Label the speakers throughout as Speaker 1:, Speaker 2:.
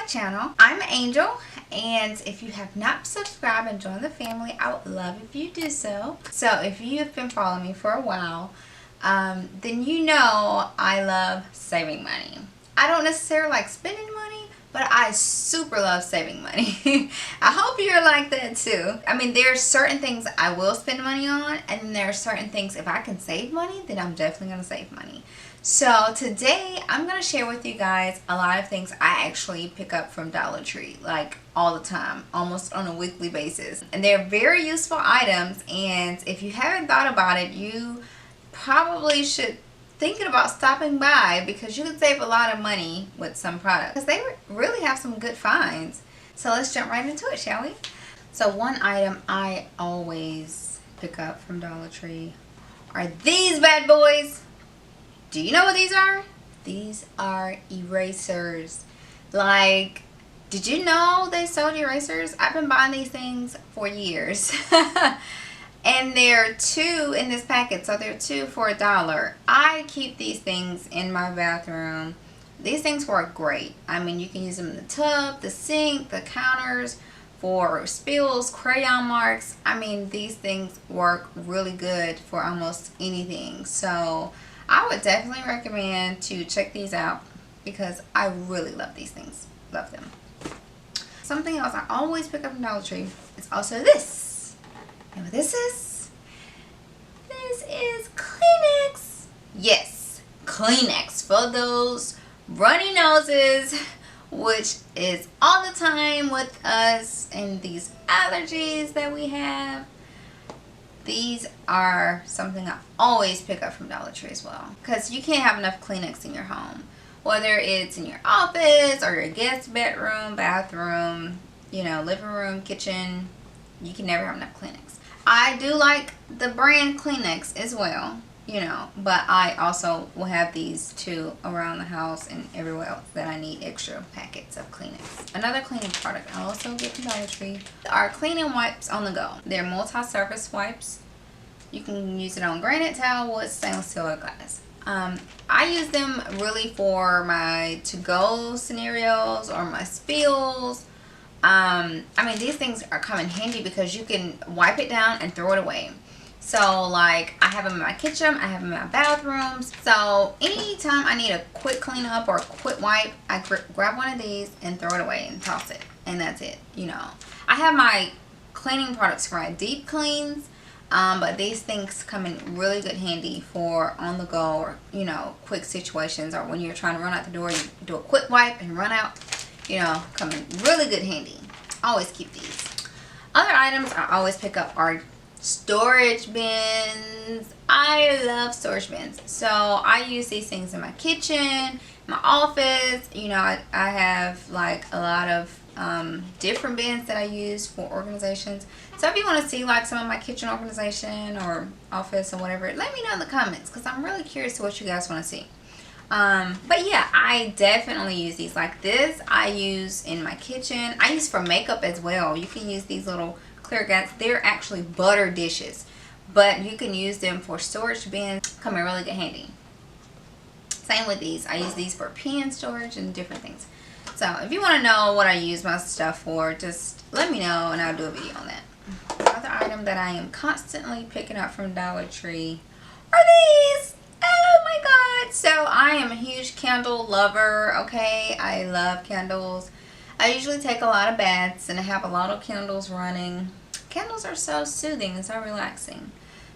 Speaker 1: channel. I'm Angel, and if you have not subscribed and joined the family, I would love if you do so. So if you have been following me for a while, then you know I love saving money. I don't necessarily like spending money, but I super love saving money. I hope you're like that too. I mean, there are certain things I will spend money on, and then there are certain things, if I can save money, then I'm definitely going to save money. So today I'm going to share with you guys a lot of things I actually pick up from Dollar Tree, like all the time, almost on a weekly basis. And they're very useful items, and if you haven't thought about it, you probably should thinking about stopping by, because you can save a lot of money with some products, because they really have some good finds. So let's jump right into it, shall we? So one item I always pick up from Dollar Tree are these bad boys. Do you know what these are? These are erasers. Like, did you know they sold erasers? I've been buying these things for years. And there are two in this packet, so there are two for $1. I keep these things in my bathroom. These things work great. I mean, you can use them in the tub, the sink, the counters, for spills, crayon marks. I mean, these things work really good for almost anything. So I would definitely recommend to check these out, because I really love these things. Love them. Something else I always pick up from Dollar Tree is also this. You know what this is? This is Kleenex. Yes, Kleenex for those runny noses, which is all the time with us, and these allergies that we have. These are something I always pick up from Dollar Tree as well, because you can't have enough Kleenex in your home. Whether it's in your office or your guest bedroom, bathroom, you know, living room, kitchen, you can never have enough Kleenex. I do like the brand Kleenex as well, you know, but I also will have these too around the house and everywhere else that I need extra packets of Kleenex. Another cleaning product I also get from Dollar Tree are cleaning wipes on the go. They're multi-surface wipes. You can use it on granite, tile, wood, stainless steel, or glass. I use them really for my to-go scenarios or my spills. I mean, these things are come in handy because you can wipe it down and throw it away. So, like, I have them in my kitchen, I have them in my bathrooms. So, anytime I need a quick cleanup or a quick wipe, I grab one of these and throw it away and toss it. And that's it, you know. I have my cleaning products for my deep cleans, but these things come in really good handy for on the go, or, you know, quick situations, or when you're trying to run out the door, you do a quick wipe and run out. You know, come in really good handy. Always keep these. Other items I always pick up are storage bins. I love storage bins. So I use these things in my kitchen, my office. You know, I have like a lot of different bins that I use for organizations. So if you want to see like some of my kitchen organization or office or whatever, let me know in the comments, because I'm really curious to what you guys want to see. But yeah, I definitely use these. Like this I use in my kitchen. I use for makeup as well. You can use these little clear guts. They're actually butter dishes, but you can use them for storage bins. Come in really good handy. Same with these. I use these for pen storage and different things. So if you want to know what I use my stuff for, just let me know and I'll do a video on that. Another item that I am constantly picking up from Dollar Tree are these. Oh my god. So I am a huge candle lover, okay? I love candles. I usually take a lot of baths and I have a lot of candles running. Candles are so soothing and so relaxing.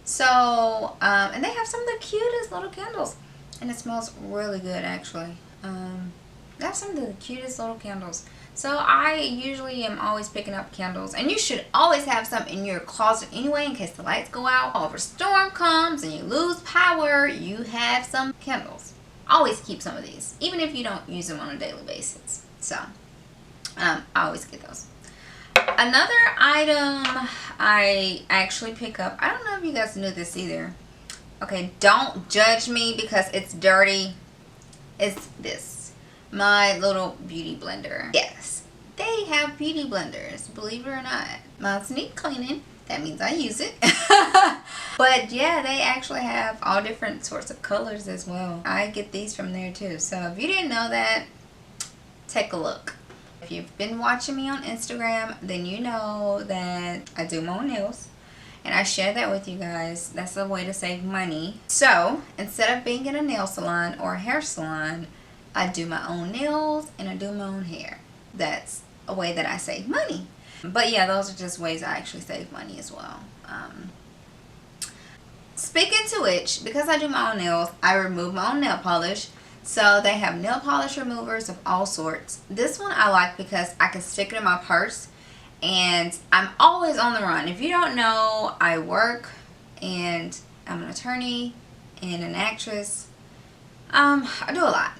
Speaker 1: So, and they have some of the cutest little candles. And it smells really good, actually. They have some of the cutest little candles. So I usually am always picking up candles. And you should always have some in your closet anyway, in case the lights go out or if a storm comes and you lose power, you have some candles. Always keep some of these, even if you don't use them on a daily basis. So I always get those. Another item I actually pick up, I don't know if you guys knew this either. Okay, don't judge me because it's dirty. It's this. My little beauty blender. Yes, they have beauty blenders, believe it or not. Mine's neat cleaning. That means I use it. But yeah, they actually have all different sorts of colors as well. I get these from there too. So if you didn't know that, take a look. If you've been watching me on Instagram, then you know that I do my own nails. And I share that with you guys. That's a way to save money. So, instead of being in a nail salon or a hair salon, I do my own nails and I do my own hair. That's a way that I save money. But yeah, those are just ways I actually save money as well. Speaking to which, because I do my own nails, I remove my own nail polish. So they have nail polish removers of all sorts. This one I like because I can stick it in my purse and I'm always on the run. If you don't know, I work and I'm an attorney and an actress. I do a lot.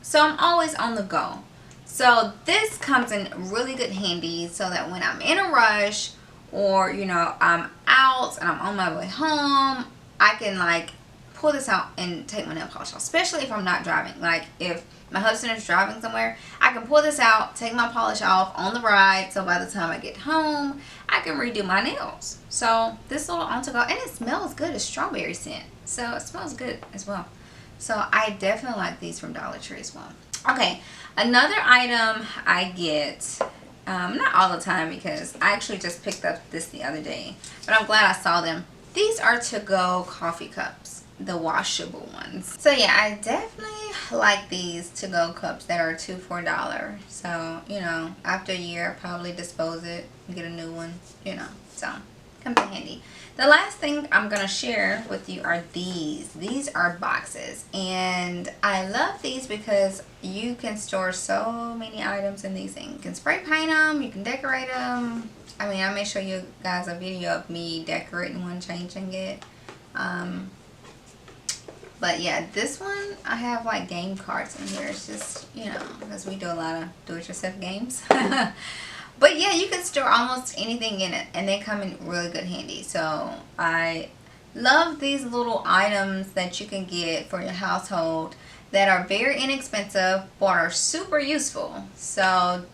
Speaker 1: So I'm always on the go. So this comes in really good handy so that when I'm in a rush or, you know, I'm out and I'm on my way home, I can like pull this out and take my nail polish off, especially if I'm not driving. Like if my husband is driving somewhere, I can pull this out, take my polish off on the ride, so by the time I get home, I can redo my nails. So this little on to go, and it smells good, it's strawberry scent, so it smells good as well. So I definitely like these from Dollar Tree as well. Okay, another item I get, not all the time because I actually just picked up this the other day, but I'm glad I saw them. These are to-go coffee cups, the washable ones. So yeah, I definitely like these to-go cups that are $2 for $1. So, you know, after a year, I'll probably dispose it and get a new one, you know, so comes in handy. The last thing I'm going to share with you are these. These are boxes, and I love these because you can store so many items in these things. You can spray paint them, you can decorate them. I mean, I may show you guys a video of me decorating one, changing it. But yeah, this one, I have like game cards in here. It's just, you know, because we do a lot of do-it-yourself games. But yeah, you can store almost anything in it, and they come in really good handy. So I love these little items that you can get for your household that are very inexpensive but are super useful. So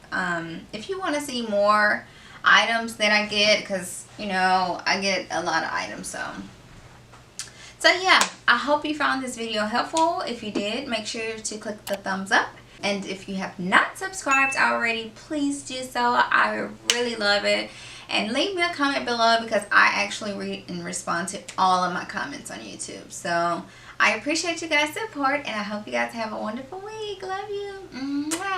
Speaker 1: if you want to see more items that I get, because you know I get a lot of items, so yeah, I hope you found this video helpful. If you did, make sure to click the thumbs up, and if you have not subscribed already, please do so. I really love it. And leave me a comment below because I actually read and respond to all of my comments on YouTube. So I appreciate you guys' support, and I hope you guys have a wonderful week. Love you. Mwah.